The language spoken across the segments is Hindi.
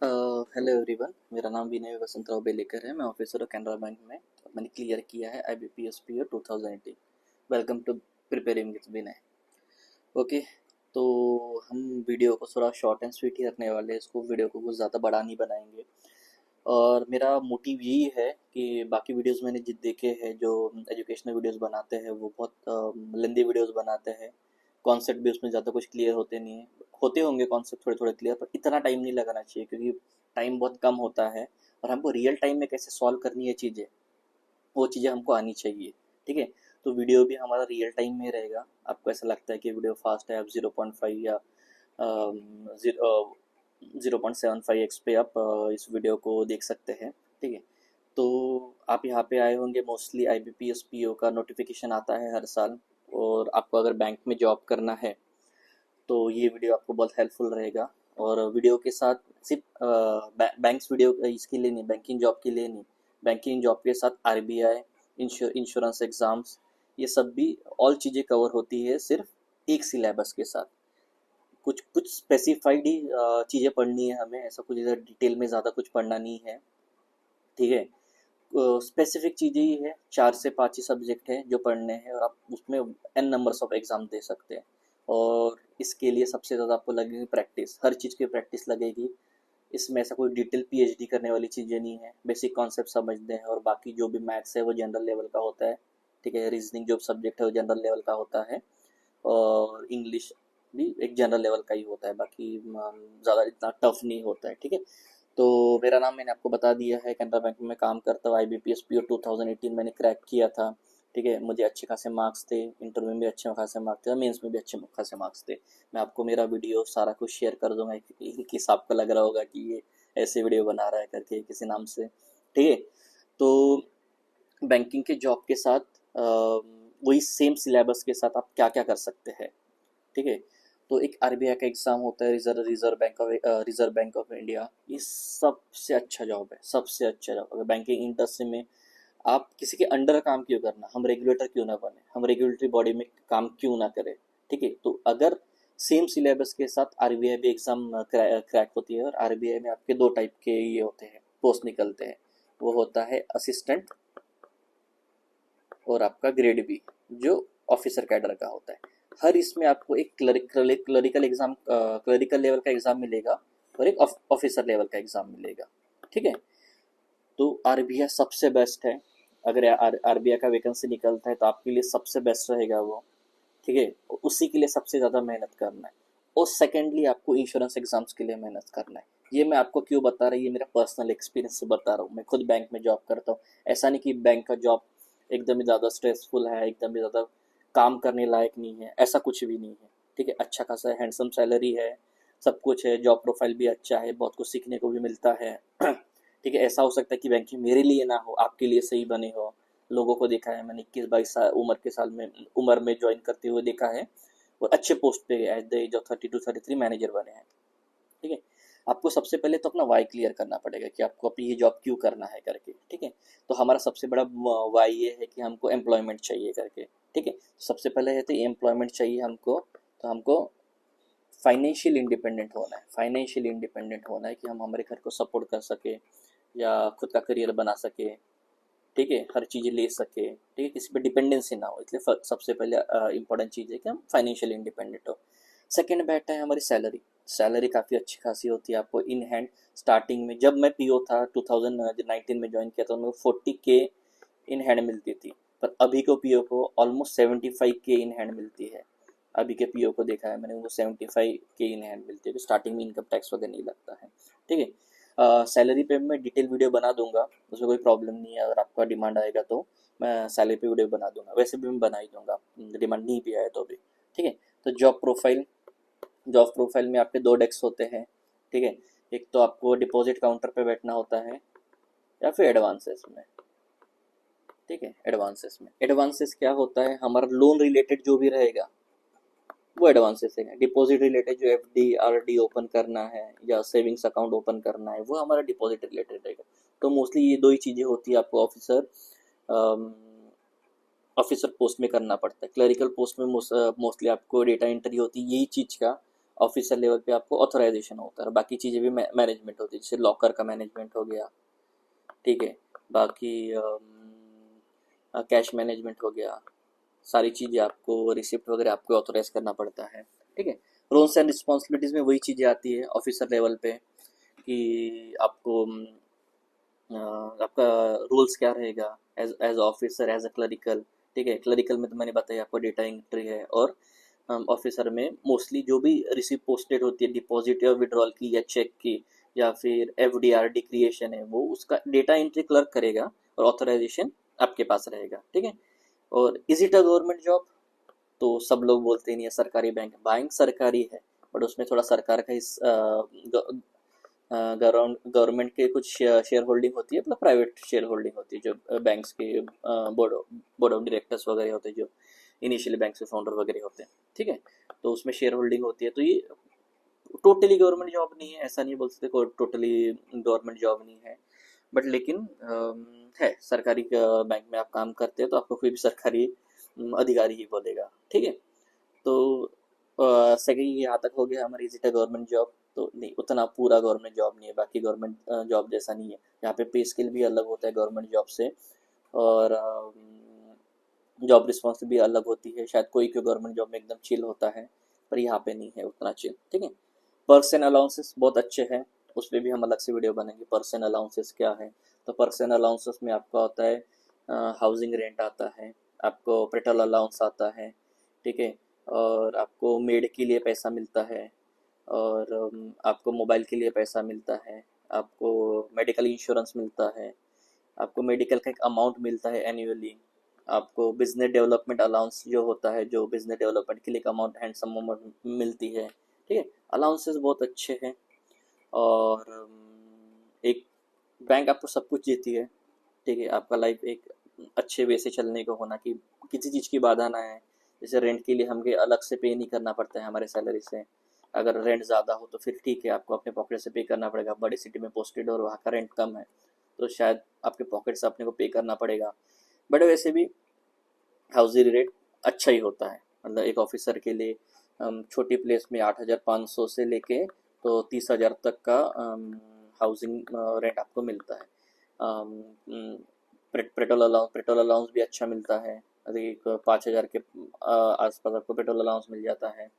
हेलो एवरीवन, मेरा नाम विनय वसंतराव बेलेकर है। मैं ऑफिसर हूँ कैनरा बैंक में। मैंने क्लियर किया है IBPS PO 2018। Welcome to preparing with Vinay. Okay, तो हम वीडियो को थोड़ा शॉर्ट एंड स्वीट ही रखने वाले हैं। इसको वीडियो को कुछ ज़्यादा बड़ा नहीं बनाएंगे। और मेरा मोटिव यही है कि बाकी वीडियोस मैंने जित देखे हैं जो एजुकेशनल वीडियोस बनाते हैं वो बहुत लेंदी वीडियोस बनाते हैं। कॉन्सेप्ट भी उसमें ज़्यादा कुछ क्लियर होते नहीं है। होते होंगे कॉन्सेप्ट थोड़े थोड़े क्लियर, पर इतना टाइम नहीं लगाना चाहिए क्योंकि टाइम बहुत कम होता है। और हमको रियल टाइम में कैसे सॉल्व करनी है चीज़ें, वो चीज़ें हमको आनी चाहिए। ठीक है, तो वीडियो भी हमारा रियल टाइम में रहेगा। आपको ऐसा लगता है कि वीडियो फास्ट है, आप 0.5 या 0.75x पे आप इस वीडियो को देख सकते हैं। ठीक है, तो आप यहाँ पे आए होंगे, मोस्टली IBPS PO का नोटिफिकेशन आता है हर साल। और आपको अगर बैंक में जॉब करना है तो ये वीडियो आपको बहुत हेल्पफुल रहेगा। और वीडियो के साथ सिर्फ बैंक्स वीडियो इसके लिए नहीं, बैंकिंग जॉब के लिए नहीं, बैंकिंग जॉब के साथ RBI इंश्योरेंस एग्ज़ाम्स, ये सब भी ऑल चीज़ें कवर होती है सिर्फ एक सिलेबस के साथ। कुछ कुछ स्पेसिफाइड ही चीज़ें पढ़नी है हमें, ऐसा कुछ इधर डिटेल में ज़्यादा कुछ पढ़ना नहीं है। ठीक है, स्पेसिफिक चीज़ें ही है, 4 से 5 ही सब्जेक्ट हैं जो पढ़ने हैं और आप उसमें n नंबर्स ऑफ एग्ज़ाम दे सकते हैं। और इसके लिए सबसे ज़्यादा आपको लगेगी प्रैक्टिस, हर चीज़ की प्रैक्टिस लगेगी। इसमें ऐसा कोई डिटेल PhD करने वाली चीज़ें नहीं है। बेसिक कॉन्सेप्ट समझते हैं और बाकी जो भी मैथ्स है वो जनरल लेवल का होता है। ठीक है, रीजनिंग जो सब्जेक्ट है वो जनरल लेवल का होता है। और इंग्लिश भी एक जनरल लेवल का ही होता है, बाकी ज़्यादा इतना टफ नहीं होता है। ठीक है, तो मेरा नाम मैंने आपको बता दिया है, कैनरा बैंक में काम करता हूँ। IBPS PO 2018 मैंने क्रैक किया था। ठीक है, मुझे अच्छे खासे मार्क्स थे, इंटरव्यू में भी अच्छे खासे मार्क्स थे और मेंस में भी अच्छे खासे मार्क्स थे। मैं आपको मेरा वीडियो सारा कुछ शेयर कर दूंगा। किस आपको लग रहा होगा कि ये ऐसे वीडियो बना रहा है करके किसी नाम से। ठीक है, तो बैंकिंग के जॉब के साथ वही सेम सिलेबस के साथ आप क्या क्या कर सकते हैं। ठीक है, तो एक RBI का एग्ज़ाम होता है, रिजर्व बैंक ऑफ इंडिया। ये सबसे अच्छा जॉब है, सबसे अच्छा जॉब। अगर बैंकिंग इंडस्ट्री में आप किसी के अंडर काम क्यों करना, हम रेगुलेटर क्यों ना बने, हम रेगुलेटरी बॉडी में काम क्यों ना करें। ठीक है, तो अगर सेम सिलेबस के साथ RBI भी एग्ज़ाम क्रैक होती है। और RBI में आपके 2 टाइप के ये होते हैं, पोस्ट निकलते हैं। वो होता है असिस्टेंट और आपका ग्रेड बी, जो ऑफिसर कैडर का होता है। हर इसमें आपको एक क्लरिकल एग्जाम, क्लरिकल लेवल का एग्जाम मिलेगा और एक ऑफिसर लेवल का एग्जाम मिलेगा। ठीक है, तो RBI सबसे बेस्ट है। अगर RBI का वैकेंसी निकलता है तो आपके लिए सबसे बेस्ट रहेगा वो। ठीक है, उसी के लिए सबसे ज़्यादा मेहनत करना है। और सेकेंडली आपको इंश्योरेंस एग्जाम्स के लिए मेहनत करना है। ये मैं आपको क्यों बता रहा हूँ, ये मेरा पर्सनल एक्सपीरियंस से बता रहा हूँ। मैं खुद बैंक में जॉब करता हूँ। ऐसा नहीं कि बैंक का जॉब एकदम ही ज़्यादा स्ट्रेसफुल है, एकदम ही ज़्यादा काम करने लायक नहीं है, ऐसा कुछ भी नहीं है। ठीक है, अच्छा खासा हैंडसम सैलरी है, सब कुछ है, जॉब प्रोफाइल भी अच्छा है, बहुत कुछ सीखने को भी मिलता है। ठीक है, ऐसा हो सकता है कि बैंकिंग मेरे लिए ना हो, आपके लिए सही बने हो। लोगों को देखा है मैंने, 21-22 साल उम्र में ज्वाइन करते हुए देखा है और अच्छे पोस्ट पे at the age of 32-33 manager बने हैं। ठीक है, आपको सबसे पहले तो अपना वाई क्लियर करना पड़ेगा कि आपको अपनी ये जॉब क्यों करना है करके। ठीक है, तो हमारा सबसे बड़ा वाई ये है कि हमको एम्प्लॉयमेंट चाहिए करके। ठीक है, सबसे पहले है तो एम्प्लॉयमेंट चाहिए हमको। तो हमको फाइनेंशियल इंडिपेंडेंट होना है, फाइनेंशियल इंडिपेंडेंट होना है कि हम हमारे घर को सपोर्ट कर सके या खुद का करियर बना सके। ठीक है, हर चीज़ ले सके। ठीक है, किसी पे डिपेंडेंसी ना हो, इसलिए सबसे पहले इंपॉर्टेंट चीज़ है कि हम फाइनेंशियल इंडिपेंडेंट हो। सेकंड बैठ है हमारी सैलरी। सैलरी काफ़ी अच्छी खासी होती है आपको इन हैंड। स्टार्टिंग में जब मैं PO था 2019 में ज्वाइन किया था, तो मेरे को 40K इन हैंड मिलती थी। पर अभी को PO को ऑलमोस्ट 75K इन हैंड मिलती है। अभी के PO को देखा है मैंने, वो 75K इन हैंड मिलती है। तो स्टार्टिंग में इनकम टैक्स वगैरह नहीं लगता है। ठीक है, सैलरी पे मैं डिटेल वीडियो बना दूंगा, उसमें कोई प्रॉब्लम नहीं है। अगर आपका डिमांड आएगा तो मैं सैलरी पे वीडियो बना दूंगा, वैसे भी मैं बना ही दूंगा, डिमांड नहीं भी आया तो भी। ठीक है, तो जॉब प्रोफाइल में आपके 2 डेस्क होते हैं। ठीक है, एक तो आपको डिपॉजिट काउंटर पे बैठना होता है या फिर एडवांसेस में। ठीक है, एडवांसेस क्या होता है, हमारा लोन रिलेटेड जो भी रहेगा वो एडवांसेस है। डिपॉजिट रिलेटेड जो FD RD ओपन करना है या सेविंग्स अकाउंट ओपन करना है वो हमारा डिपॉजिट रिलेटेड रहेगा। तो मोस्टली ये 2 ही चीज़ें होती है आपको ऑफिसर पोस्ट में करना पड़ता है। क्लरिकल पोस्ट में मोस्टली आपको डेटा एंट्री होती है यही चीज़ का, ऑफिसर लेवल पे आपको ऑथराइजेशन होता है, और बाकी चीज़ें भी मैनेजमेंट होती है, जैसे लॉकर का मैनेजमेंट हो गया, ठीक है, बाकी कैश मैनेजमेंट हो गया, सारी चीज़ें आपको, रिसिप्ट वगैरह आपको ऑथोराइज करना पड़ता है, ठीक है। रोल्स एंड रिस्पॉन्सिबिलिटीज़ में वही चीज़ें आती है ऑफिसर लेवल पे, कि आपको आपका रूल्स क्या रहेगा as as officer, as a clerical, ठीक है। क्लरिकल में तो मैंने बताया आपको डेटा एंट्री है, और ऑफिसर में मोस्टली जो भी रिसिप्ट पोस्टेड होती है डिपॉजिट या विड्रॉल की या चेक की या फिर एफडीआरडी क्रिएशन है, वो उसका डेटा एंट्री क्लर्क करेगा और ऑथराइजेशन आपके पास रहेगा, ठीक है। और is it a government job, तो सब लोग बोलते नहीं है सरकारी बैंक, बैंक सरकारी है, बट उसमें थोड़ा सरकार का इस गवर्नमेंट के कुछ शेयर होल्डिंग होती है, मतलब प्राइवेट शेयर होल्डिंग होती है, जो बैंक्स के बोर्ड ऑफ डायरेक्टर्स वगैरह होते हैं, जो इनिशियली बैंक के फाउंडर वगैरह होते हैं, ठीक है। तो उसमें शेयर होल्डिंग होती है, तो ये टोटली गवर्नमेंट जॉब नहीं है, ऐसा नहीं बोल सकते टोटली गवर्नमेंट जॉब नहीं है, बट लेकिन है सरकारी बैंक में आप काम करते हैं तो आपको कोई भी सरकारी अधिकारी ही बोलेगा, ठीक है। तो सेकंड यहाँ तक हो गया हमारी, is it a government job, तो नहीं, उतना पूरा गवर्नमेंट जॉब नहीं है, बाकी गवर्नमेंट जॉब जैसा नहीं है, यहाँ पे पे स्केल भी अलग होता है गवर्नमेंट जॉब से, और जॉब रिस्पॉन्सिबिलिटी भी अलग होती है, शायद कोई गवर्नमेंट जॉब में एकदम चिल होता है, पर यहाँ पे नहीं है उतना चिल, ठीक है। पर्क्स एंड अलाउंसेस बहुत अच्छे हैं, उस पर भी हम अलग से वीडियो बनेंगे, पर्क्स एंड अलाउंसेस क्या है। तो पर्क्स एंड अलाउंसेस में आपका होता है हाउसिंग रेंट आता है, आपको पेट्रोल अलाउंस आता है, ठीक है, और आपको मेड के लिए पैसा मिलता है, और आपको मोबाइल के लिए पैसा मिलता है, आपको मेडिकल इंश्योरेंस मिलता है, आपको मेडिकल का एक अमाउंट मिलता है एनुअली, आपको बिजनेस डेवलपमेंट अलाउंस जो होता है, जो बिजनेस डेवलपमेंट के लिए एक अमाउंट, हैंडसम अमाउंट मिलती है, ठीक है। अलाउंसेस बहुत अच्छे हैं, और एक बैंक आपको सब कुछ देती है, ठीक है। आपका लाइफ एक अच्छे वे से चलने को होना, कि किसी चीज़ की बाधा ना है, जैसे रेंट के लिए हमें अलग से पे नहीं करना पड़ता है हमारे सैलरी से, अगर रेंट ज़्यादा हो तो फिर ठीक है, आपको अपने पॉकेट से पे करना पड़ेगा, बड़ी सिटी में पोस्टेड और वहाँ का रेंट कम है तो शायद आपके पॉकेट से अपने को पे करना पड़ेगा, बट वैसे भी हाउसिंग रेट अच्छा ही होता है, मतलब एक ऑफिसर के लिए छोटी प्लेस में 8,500 से लेके तो 30,000 तक का हाउसिंग रेंट आपको मिलता है। पेट्रोल अलाउंस भी अच्छा मिलता है, एक 5,000 के आसपास आपको पेट्रोल अलाउंस मिल जाता है,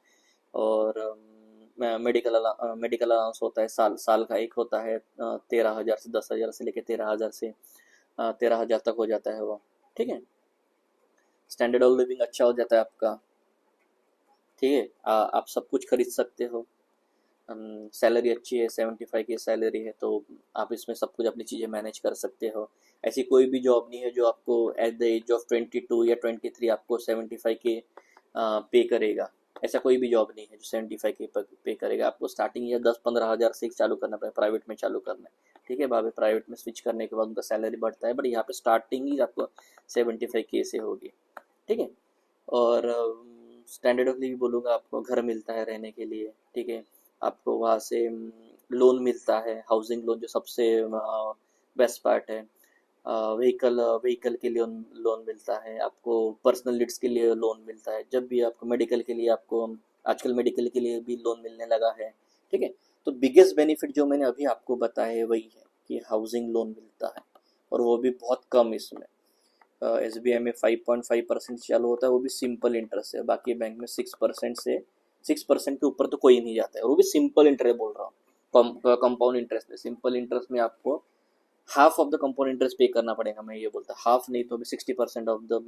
और मेडिकल अलाउंस होता है, साल साल का एक होता है, 13,000 से 10,000 से लेके 13,000 से 13,000 तक हो जाता है वो, ठीक है। स्टैंडर्ड ऑफ लिविंग अच्छा हो जाता है आपका, ठीक है। आप सब कुछ खरीद सकते हो, सैलरी अच्छी है, 75 की सैलरी है, तो आप इसमें सब कुछ अपनी चीज़ें मैनेज कर सकते हो। ऐसी कोई भी जॉब नहीं है जो आपको एट द एज ऑफ 22 या 23 आपको 75 के पे करेगा, ऐसा कोई भी जॉब नहीं है जो 75 के पे करेगा, आपको स्टार्टिंग या 10-15 हज़ार से चालू करना पड़ेगा, प्राइवेट में चालू करना है, ठीक है। बाद में प्राइवेट में स्विच करने के बाद उनका सैलरी बढ़ता है, बट यहाँ पे स्टार्टिंग ही आपको 75 के से होगी, ठीक है। और स्टैंडर्ड ऑफ लिविंग बोलूँगा, आपको घर मिलता है रहने के लिए, ठीक है। आपको वहाँ से लोन मिलता है, हाउसिंग लोन जो सबसे बेस्ट पार्ट है। व्हीकल के लिए लोन मिलता है आपको, पर्सनल नीड्स के लिए लोन मिलता है, जब भी आपको मेडिकल के लिए, आपको आजकल मेडिकल के लिए भी लोन मिलने लगा है, ठीक है। तो बिगेस्ट बेनिफिट जो मैंने अभी आपको बताया है वही है कि हाउसिंग लोन मिलता है, और वो भी बहुत कम इसमें। SBI में 5.5% चालू होता है, वो भी सिंपल इंटरेस्ट है, बाकी बैंक में 6% से 6% के ऊपर तो कोई नहीं जाता है, और वो भी सिंपल इंटरेस्ट बोल रहा हूँ, कंपाउंड इंटरेस्ट में। सिंपल इंटरेस्ट में आपको half of the compound interest पे करना पड़ेगा, मैं ये बोलता हाफ नहीं तो भी 60% ऑफ द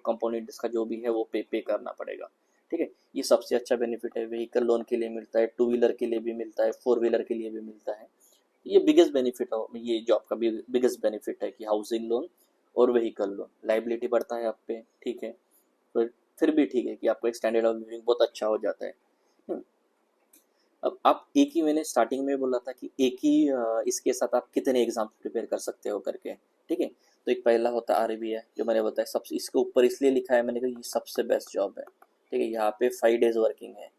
कंपाउंड इंटरेस्ट का जो भी है वो पे करना पड़ेगा, ठीक है। ये सबसे अच्छा बेनिफिट है, व्हीकल लोन के लिए मिलता है, 2 व्हीलर के लिए भी मिलता है, 4 व्हीलर के लिए भी मिलता है। ये बिगेस्ट बेनिफिट है, ये जॉब का भी बिगेस्ट बेनिफिट है कि हाउसिंग लोन और व्हीकल लोन, लाइबिलिटी बढ़ता है आप पे, ठीक है। पर फिर भी ठीक है कि आपको एक स्टैंडर्ड ऑफ लिविंग बहुत अच्छा हो जाता है। हम्म, अब आप एक ही, मैंने स्टार्टिंग में बोला था कि एक ही इसके साथ आप कितने एग्जाम प्रिपेयर कर सकते हो करके, ठीक है। तो एक पहला होता है RBI, जो मैंने बताया सबसे, इसके ऊपर इसलिए लिखा है मैंने कहा ये सबसे बेस्ट जॉब है, ठीक है। यहाँ पे 5 डेज वर्किंग है,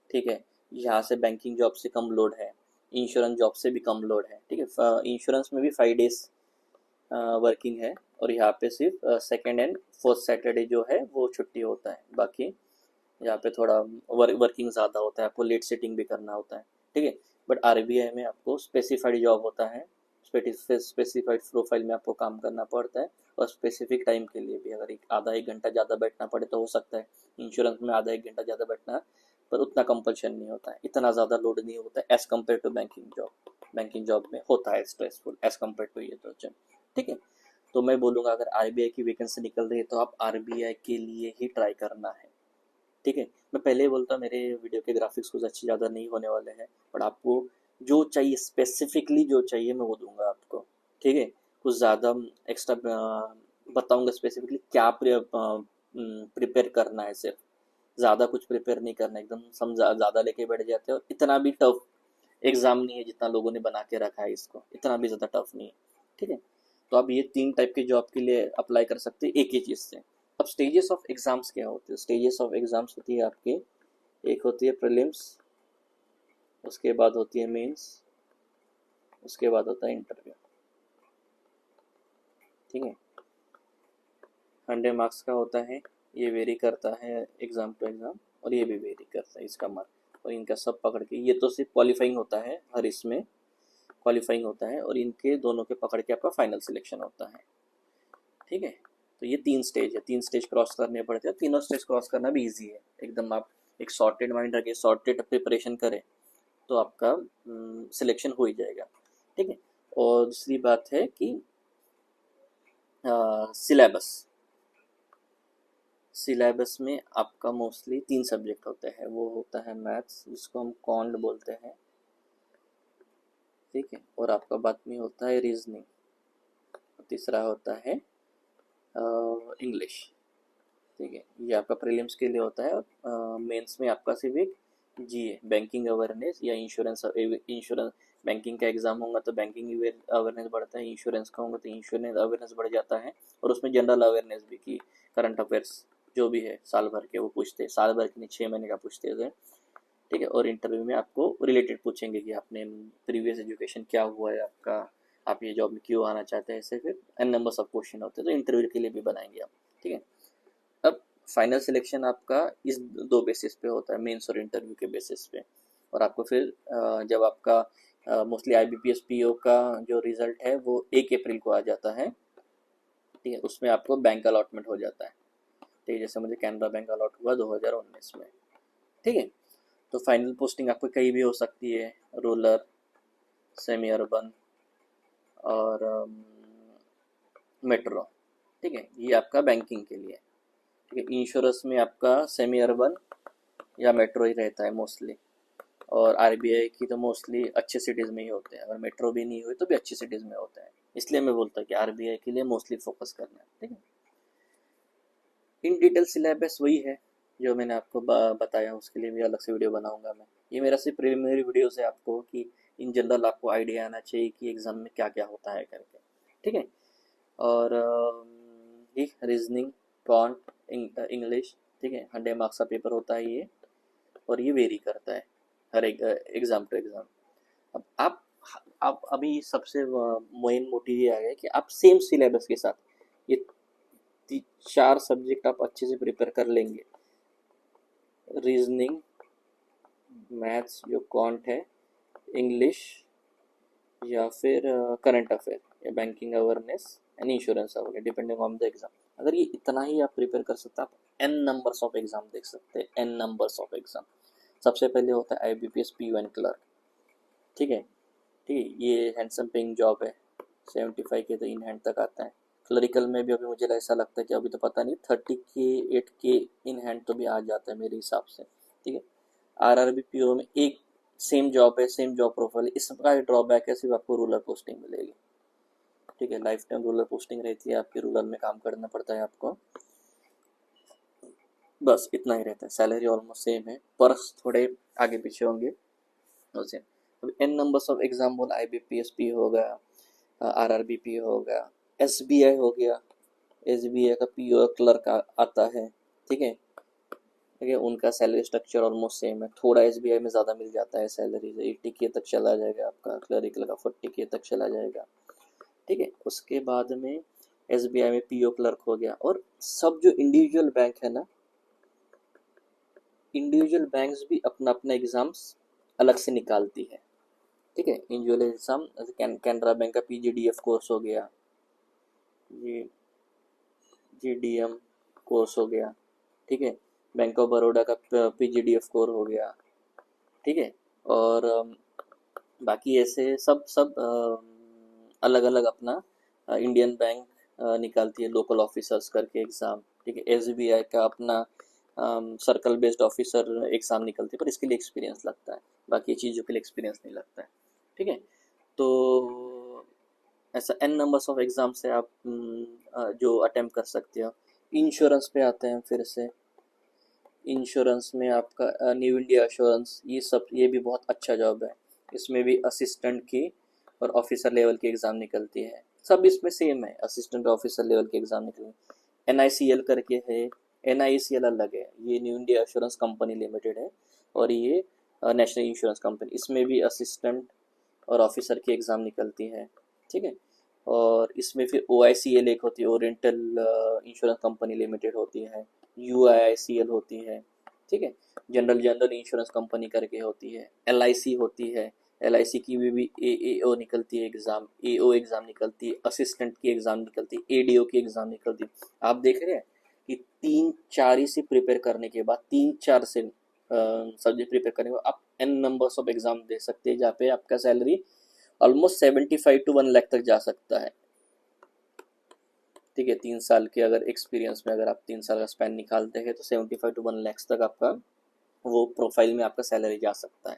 ठीक है। यहाँ से बैंकिंग जॉब से कम लोड है, इंश्योरेंस जॉब से भी कम लोड है, ठीक है। इंश्योरेंस में भी 5 डेज वर्किंग है, और यहाँ पे सिर्फ सेकेंड एंड फोर्थ सैटरडे जो है वो छुट्टी होता है, बाकी यहाँ पे थोड़ा वर्किंग ज़्यादा होता है, आपको लेट सेटिंग भी करना होता है, ठीक है। बट आरबीआई में आपको स्पेसिफाइड जॉब होता है, स्पेसिफाइड प्रोफाइल में आपको काम करना पड़ता है, और स्पेसिफिक टाइम के लिए भी, अगर आधा एक घंटा ज़्यादा बैठना पड़े तो हो सकता है। इंश्योरेंस में आधा एक घंटा ज़्यादा बैठना, पर उतना कंपल्शन नहीं होता है, इतना ज़्यादा लोड नहीं होता है as compared to banking job. Banking job में होता है स्ट्रेसफुल एज़ कम्पेयर टू ये तो चल, ठीक है। तो मैं बोलूँगा अगर आरबीआई की वैकेंसी निकल रही है तो आप आरबीआई के लिए ही ट्राई करना है, ठीक है। मैं पहले ही बोलता मेरे वीडियो के ग्राफिक्स कुछ अच्छे ज़्यादा नहीं होने वाले हैं, बट आपको जो चाहिए, स्पेसिफिकली जो चाहिए मैं वो दूंगा आपको, ठीक है। कुछ ज़्यादा एक्स्ट्रा बताऊंगा स्पेसिफिकली क्या प्रिपेयर करना है, सिर्फ ज़्यादा कुछ प्रिपेयर नहीं करना, एकदम समझा ज़्यादा लेके बैठ जाते हैं, और इतना भी टफ एग्ज़ाम नहीं है जितना लोगों ने बना के रखा है इसको, इतना भी ज़्यादा टफ नहीं है, ठीक है। तो आप ये 3 टाइप के जॉब के लिए अप्लाई कर सकते हैं एक ही चीज़ से। अब स्टेजेस ऑफ एग्ज़ाम्स क्या होते हैं? स्टेजेस ऑफ एग्ज़ाम्स होती है आपके, एक होती है प्रीलिम्स, उसके बाद होती है मेंस, उसके बाद होता है इंटरव्यू, ठीक है। 100 मार्क्स का होता है, ये वेरी करता है एग्ज़ाम टू एग्ज़ाम, और ये भी वेरी करता है इसका मार्क, और इनका सब पकड़ के, ये तो सिर्फ क्वालिफाइंग होता है, हर इसमें क्वालिफाइंग होता है, और इनके दोनों के पकड़ के आपका फाइनल सिलेक्शन होता है, ठीक है। तो ये 3 स्टेज है, 3 स्टेज क्रॉस करने पड़ते हैं, तीनों स्टेज क्रॉस करना भी ईजी है एकदम। आप एक सॉर्टेड माइंड रखे, सॉर्टेड प्रिपरेशन करें, तो आपका सिलेक्शन हो ही जाएगा, ठीक है। और दूसरी बात है कि सिलेबस, सिलेबस में आपका मोस्टली 3 सब्जेक्ट होते हैं, वो होता है मैथ्स जिसको हम कॉन्ड बोलते हैं, ठीक है, और आपका बाद में होता है रीजनिंग, तीसरा होता है इंग्लिश, ठीक है। ये आपका प्रीलिम्स के लिए होता है, और मेंस में आपका सिर्फ एक जीए, बैंकिंग अवेयरनेस या इंश्योरेंस, बैंकिंग का एग्जाम होगा तो बैंकिंग अवेयरनेस बढ़ता है, इंश्योरेंस का होगा तो इंश्योरेंस अवेयरनेस बढ़ जाता है, और उसमें जनरल अवेयरनेस भी, की करंट अफेयर्स जो भी है साल भर के वो पूछते हैं, साल भर के नहीं 6 महीने का पूछते हैं, ठीक है। और इंटरव्यू में आपको रिलेटेड पूछेंगे कि आपने प्रीवियस एजुकेशन क्या हुआ है आपका, आप ये जॉब में क्यों आना चाहते हैं, ऐसे फिर एन नंबर ऑफ क्वेश्चन होते हैं, तो इंटरव्यू के लिए भी बनाएंगे आप, ठीक है। अब फाइनल सिलेक्शन आपका इस 2 बेसिस पे होता है, मेंस और इंटरव्यू के बेसिस पे, और आपको फिर जब आपका मोस्टली आईबीपीएस पीओ का जो रिजल्ट है वो 1 अप्रैल को आ जाता है, ठीक है। उसमें आपको बैंक अलॉटमेंट हो जाता है, ठीक है, जैसे मुझे कैनरा बैंक अलॉट हुआ 2019 में, ठीक है। तो फाइनल पोस्टिंग आपको कहीं भी हो सकती है, रूरल, सेमी अर्बन और मेट्रो, ठीक है। ये आपका बैंकिंग के लिए, ठीक है। इंश्योरेंस में आपका सेमी अर्बन या मेट्रो ही रहता है मोस्टली, और आरबीआई की तो मोस्टली अच्छे सिटीज़ में ही होते हैं, अगर मेट्रो भी नहीं हुई तो भी अच्छी सिटीज़ में होता है, इसलिए मैं बोलता हूँ कि आरबीआई के लिए मोस्टली फोकस करना है, ठीक है। इन डिटेल सिलेबस वही है जो मैंने आपको बताया, उसके लिए भी अलग से वीडियो बनाऊंगा मैं। ये मेरा सिर्फ प्रिलिमिनरी वीडियो है आपको, कि इन जनरल आपको आइडिया आना चाहिए कि एग्ज़ाम में क्या क्या होता है करके, ठीक है। और ये रीजनिंग, कॉन्ट, इंग्लिश, ठीक है, 100 मार्क्स का पेपर होता है ये, और ये वेरी करता है हर एक एग्ज़ाम टू एग्ज़ाम। अब आप अभी सबसे मेन मोटिव ये आ गया कि आप सेम सिलेबस के साथ ये 4 सब्जेक्ट आप अच्छे से प्रिपेयर कर लेंगे, रीजनिंग, मैथ्स जो कॉन्ट है, इंग्लिश, या फिर करंट अफेयर या banking awareness and insurance awareness, depending on the exam. अगर ये इतना ही आप प्रिपेयर कर सकते हैं, आप एन नंबर्स ऑफ एग्जाम देख सकते हैं, एन नंबर्स ऑफ एग्जाम। सबसे पहले होता है आईबीपीएस पीयू एंड क्लर्क, ठीक है, ठीक है। ये हैंडसम पेइंग जॉब है, 75 के तो इन हैंड तक आता है। क्लरिकल में भी अभी मुझे ऐसा लगता है कि अभी तो पता नहीं, 38 के इन हैंड तो भी आ जाता है मेरे हिसाब से, ठीक है। आरआरबी पीओ में एक सेम जॉब है, सेम जॉब प्रोफाइल है, इसका ड्रॉबैक है सिर्फ आपको रूरल पोस्टिंग मिलेगी, ठीक है। लाइफ टाइम रूरल पोस्टिंग रहती है आपकी, रूरल में काम करना पड़ता है आपको, बस इतना ही रहता है। सैलरी ऑलमोस्ट सेम है, पर्क्स थोड़े आगे पीछे होंगे उसे। अब एन नंबर्स ऑफ एग्जाम बोला, आईबीपीएस होगा, आरआरबी होगा, एसबीआई हो गया, एसबीआई का पीओ क्लर्क आता है, ठीक है, ठीक है। उनका सैलरी स्ट्रक्चर ऑलमोस्ट सेम है, थोड़ा एसबीआई में ज़्यादा मिल जाता है सैलरी, 80 के तक चला जाएगा आपका, क्लरिकल का 40 के तक चला जाएगा, ठीक है। उसके बाद में एसबीआई में पीओ क्लर्क हो गया, और सब जो इंडिविजुअल बैंक है ना, इंडिविजुअल बैंक्स भी अपना अपना एग्ज़ाम्स अलग से निकालती है, ठीक है। इंडिविजुअल एग्ज़ाम कैनरा बैंक का पीजीडीएफ कोर्स हो गया, ये जीडीएम कोर्स हो गया, ठीक है। बैंक ऑफ बड़ौदा का पीजीडीएफ कोर्स हो गया, ठीक है। और बाकी ऐसे सब सब अलग अलग अपना इंडियन बैंक निकालती है लोकल ऑफिसर्स करके एग्ज़ाम, ठीक है। एसबीआई का अपना सर्कल बेस्ड ऑफिसर एग्ज़ाम निकलती है, पर इसके लिए एक्सपीरियंस लगता है, बाकी चीज़ों के लिए एक्सपीरियंस नहीं लगता है, ठीक है। तो ऐसा एन नंबर्स ऑफ एग्ज़ाम से आप जो अटेम्प्ट कर सकते हो। इंश्योरेंस पे आते हैं फिर से। इंश्योरेंस में आपका न्यू इंडिया एश्योरेंस, ये भी बहुत अच्छा जॉब है। इसमें भी असिस्टेंट की और ऑफिसर लेवल की एग्ज़ाम निकलती है, सब इसमें सेम है, असिस्टेंट ऑफिसर लेवल की एग्ज़ाम निकलती है। NICL करके है, NICL अलग है, ये new India assurance company limited है, और ये नेशनल इंश्योरेंस कंपनी, इसमें भी असिस्टेंट और ऑफिसर की एग्ज़ाम निकलती है, ठीक है। और इसमें फिर OICL एक होती है, ओरिएंटल इंश्योरेंस कंपनी लिमिटेड होती है, UIICL होती है, ठीक है। जनरल इंश्योरेंस कंपनी करके होती है, LIC होती है, LIC की भी AAO निकलती है एग्ज़ाम, AO एग्ज़ाम निकलती है, असिस्टेंट की एग्ज़ाम निकलती है, ADO की एग्ज़ाम निकलती है। आप देख रहे हैं कि 3-4 ही से प्रिपेयर करने के बाद, 3-4 से सब्जेक्ट प्रिपेयर करने के बाद आप n नंबर्स ऑफ एग्ज़ाम दे सकते हैं, जहाँ पे आपका सैलरी ऑलमोस्ट 75 to 1 लाख तक जा सकता है, ठीक है। 3 साल के अगर एक्सपीरियंस में अगर आप 3 साल का स्पैन निकालते हैं तो 75 to 1 लाख तक आपका वो प्रोफाइल में आपका सैलरी जा सकता है,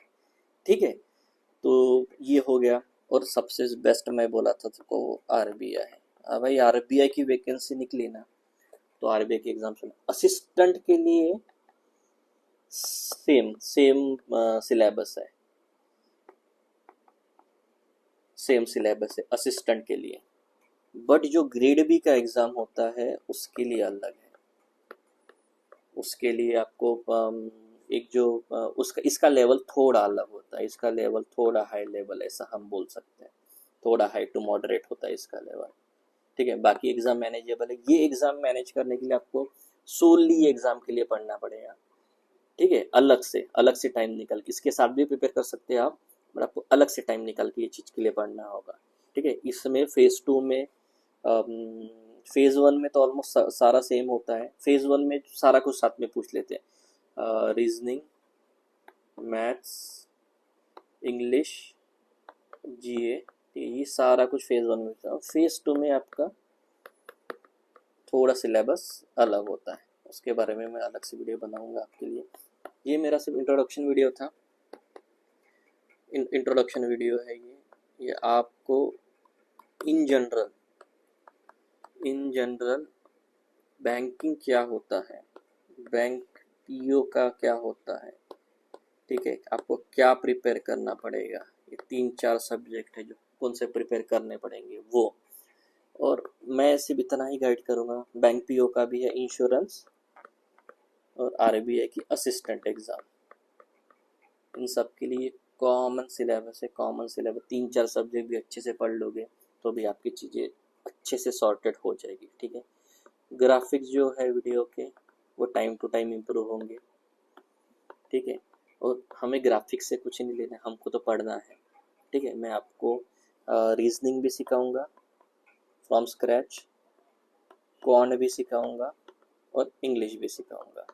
ठीक है। तो ये हो गया। और सबसे बेस्ट मैं बोला था तुमको RBI। हाँ भाई, RBI की वैकेंसी निकली ना, तो RBI की एग्जाम सुना, असिस्टेंट के लिए सेम सेम सिलेबस है, सेम सिलेबस है असिस्टेंट के लिए, बट जो ग्रेड बी का एग्ज़ाम होता है उसके लिए अलग है। उसके लिए आपको एक जो उसका इसका लेवल थोड़ा अलग होता है, इसका लेवल थोड़ा हाई लेवल, ऐसा हम बोल सकते हैं, थोड़ा हाई टू मॉडरेट होता है इसका लेवल, ठीक है। बाकी एग्ज़ाम मैनेजेबल है। ये एग्ज़ाम मैनेज करने के लिए आपको सोली एग्ज़ाम के लिए पढ़ना पड़ेगा, ठीक है। अलग से टाइम निकल के, इसके साथ भी प्रिपेयर कर सकते हैं आप, बट आपको अलग से टाइम निकाल के ये चीज़ के लिए पढ़ना होगा, ठीक है। इसमें फेज़ 2 में फेज़ 1 में तो ऑलमोस्ट सारा सेम होता है। फेज़ 1 में सारा कुछ साथ में पूछ लेते हैं, रीजनिंग, मैथ्स, इंग्लिश, GA, ये सारा कुछ फेज़ 1 में होता है। फेज़ 2 में आपका थोड़ा सिलेबस अलग होता है, उसके बारे में मैं अलग से वीडियो बनाऊंगा आपके लिए। ये मेरा सिर्फ इंट्रोडक्शन वीडियो था, इंट्रोडक्शन वीडियो है ये आपको इन जनरल बैंकिंग क्या होता है, बैंक PO का क्या होता है, ठीक है, आपको क्या प्रिपेयर करना पड़ेगा, ये 3-4 सब्जेक्ट है जो कौन से प्रिपेयर करने पड़ेंगे वो। और मैं सिर्फ इतना ही गाइड करूँगा, बैंक PO का भी है, इंश्योरेंस और RBI की असिस्टेंट एग्ज़ाम, इन सब के लिए कॉमन सिलेबस है, कॉमन सिलेबस। 3-4 सब्जेक्ट भी अच्छे से पढ़ लोगे तो भी आपकी चीज़ें अच्छे से सॉर्टेड हो जाएगी, ठीक है। ग्राफिक्स जो है वीडियो के वो टाइम टू टाइम इम्प्रूव होंगे, ठीक है। और हमें ग्राफिक्स से कुछ नहीं लेना, हमको तो पढ़ना है, ठीक है। मैं आपको रीजनिंग भी सिखाऊंगा फ्रॉम स्क्रैच, क्वांट भी सिखाऊंगा और इंग्लिश भी सिखाऊंगा।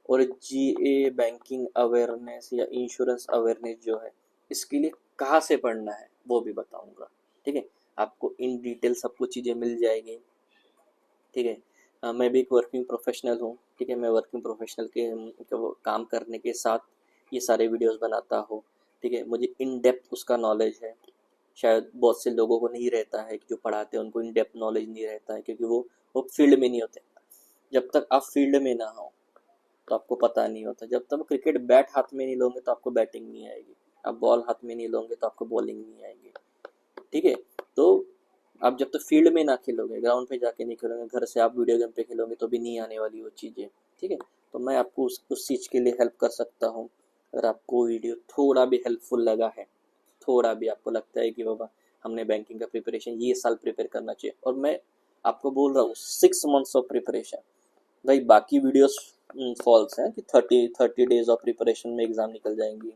और GA बैंकिंग अवेयरनेस या इंश्योरेंस अवेयरनेस जो है, इसके लिए कहाँ से पढ़ना है वो भी बताऊंगा, ठीक है। आपको इन डिटेल सब कुछ चीज़ें मिल जाएगी, ठीक है। मैं भी एक वर्किंग प्रोफेशनल हूँ, ठीक है। मैं वर्किंग प्रोफेशनल के वो काम करने के साथ ये सारे वीडियोस बनाता हूँ, ठीक है। मुझे इन डेप्थ उसका नॉलेज है, शायद बहुत से लोगों को नहीं रहता है, कि जो पढ़ाते हैं उनको इन डेप्थ नॉलेज नहीं रहता है, क्योंकि वो फील्ड में नहीं होते। जब तक आप फील्ड में ना हो तो आपको पता नहीं होता। जब तक क्रिकेट बैट हाथ में नहीं लोगे तो आपको बैटिंग नहीं आएगी, आप बॉल हाथ में नहीं लोगे तो आपको बॉलिंग नहीं आएगी, ठीक है। तो आप जब तक फील्ड में ना खेलोगे, ग्राउंड पे जाके नहीं खेलोगे, घर से आप वीडियो गेम पे खेलोगे तो भी नहीं आने वाली वो चीज़ें, ठीक है। तो मैं आपको उस चीज़ के लिए हेल्प कर सकता हूँ। अगर आपको वीडियो थोड़ा भी हेल्पफुल लगा है, थोड़ा भी आपको लगता है कि बाबा हमने बैंकिंग का प्रिपरेशन ये साल प्रिपेयर करना चाहिए, और मैं आपको बोल रहा हूँ 6 मंथ्स ऑफ प्रिपरेशन, भाई बाकी वीडियोस फॉल्स है कि 30 डेज ऑफ प्रिपरेशन में एग्ज़ाम निकल जाएंगी,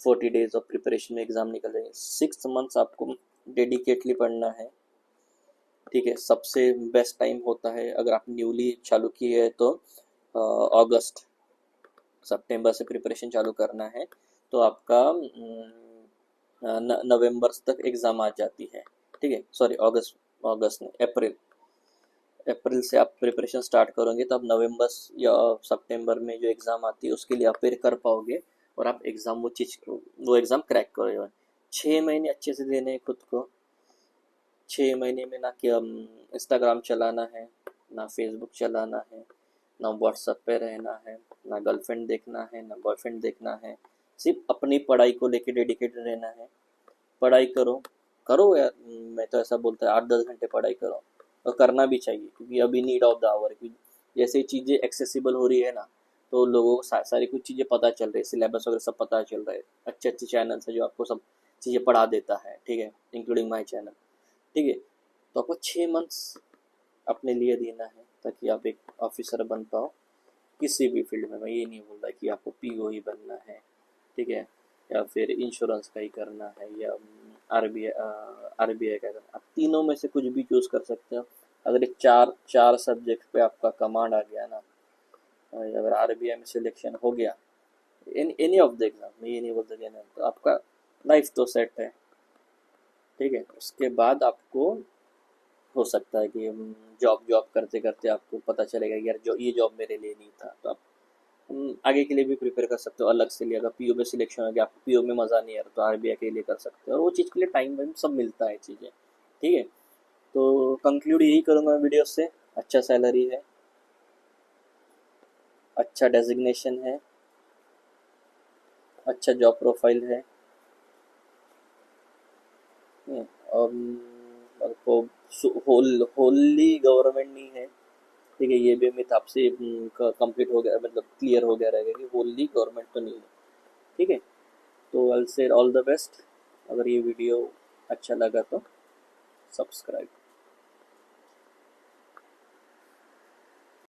40 डेज ऑफ प्रिपरेशन में एग्ज़ाम निकल जाएंगे। 6 मंथ्स आपको डेडिकेटली पढ़ना है, ठीक है। सबसे बेस्ट टाइम होता है अगर आप न्यूली चालू की है तो अगस्त सितंबर से प्रिपरेशन चालू करना है तो आपका नवंबर तक एग्ज़ाम आ जाती है, ठीक है। सॉरी, अगस्त, अगस्त नहीं, अप्रैल, अप्रैल से आप प्रिपरेशन स्टार्ट करोगे तो आप नवंबर या सितंबर में जो एग्ज़ाम आती है उसके लिए अपेयर कर पाओगे और आप एग्ज़ाम वो एग्ज़ाम क्रैक करोगे। 6 महीने अच्छे से देने हैं खुद को। 6 महीने में ना कि इंस्टाग्राम चलाना है, ना फेसबुक चलाना है, ना व्हाट्सएप पे रहना है, ना गर्लफ्रेंड देखना है, ना बॉयफ्रेंड देखना है। सिर्फ अपनी पढ़ाई को लेके डेडिकेटेड रहना है। पढ़ाई करो, करो यार, मैं तो ऐसा बोलता है 8-10 घंटे पढ़ाई करो, और करना भी चाहिए क्योंकि अभी नीड ऑफ द आवर, क्योंकि जैसे चीज़ें एक्सेसिबल हो रही है ना, तो लोगों को सारी कुछ चीज़ें पता चल रही है, सिलेबस वगैरह सब पता चल रहा है। अच्छे अच्छे चैनल्स है जो आपको सब चीज़ें पढ़ा देता है, ठीक है, इंक्लूडिंग माई चैनल, ठीक है। तो आपको 6 मंथ्स अपने लिए देना है ताकि आप एक ऑफिसर बन पाओ किसी भी फील्ड में। मैं ये नहीं बोल रहा कि आपको पीओ ही बनना है, ठीक है, या फिर इंश्योरेंस का ही करना है, या आरबीआई का करना। आप तीनों में से कुछ भी चूज कर सकते हो। अगर एक चार चार सब्जेक्ट पे आपका कमांड आ गया ना, अगर आरबीआई में सिलेक्शन हो गया, एनी ऑफ द एग्जाम, मैं ये नहीं बोलता कि नहीं, तो आपका लाइफ तो सेट है, ठीक है। उसके बाद आपको हो सकता है कि जॉब जॉब करते करते आपको पता चलेगा कि यार जो ये जॉब मेरे लिए नहीं था, तो आप आगे के लिए भी प्रिपेयर कर सकते हो अलग से लिए। अगर पीओ में सिलेक्शन हो गया, आपको पीओ में मज़ा नहीं आ रहा तो आरबीआई के लिए कर सकते हो, और वो चीज़ के लिए टाइम वाइम सब मिलता है चीज़ें, ठीक है। तो कंक्लूड यही करूँगा वीडियो से। अच्छा सैलरी है, अच्छा डेजिग्नेशन है, अच्छा जॉब प्रोफाइल है, और आपको होली गवर्नमेंट नहीं है, ठीक है। ये भी मिथ आपसे कंप्लीट हो गया, मतलब क्लियर हो गया रहेगा कि होली गवर्नमेंट तो नहीं है, ठीक है। तो I will say all the best. अगर ये वीडियो अच्छा लगा तो सब्सक्राइब।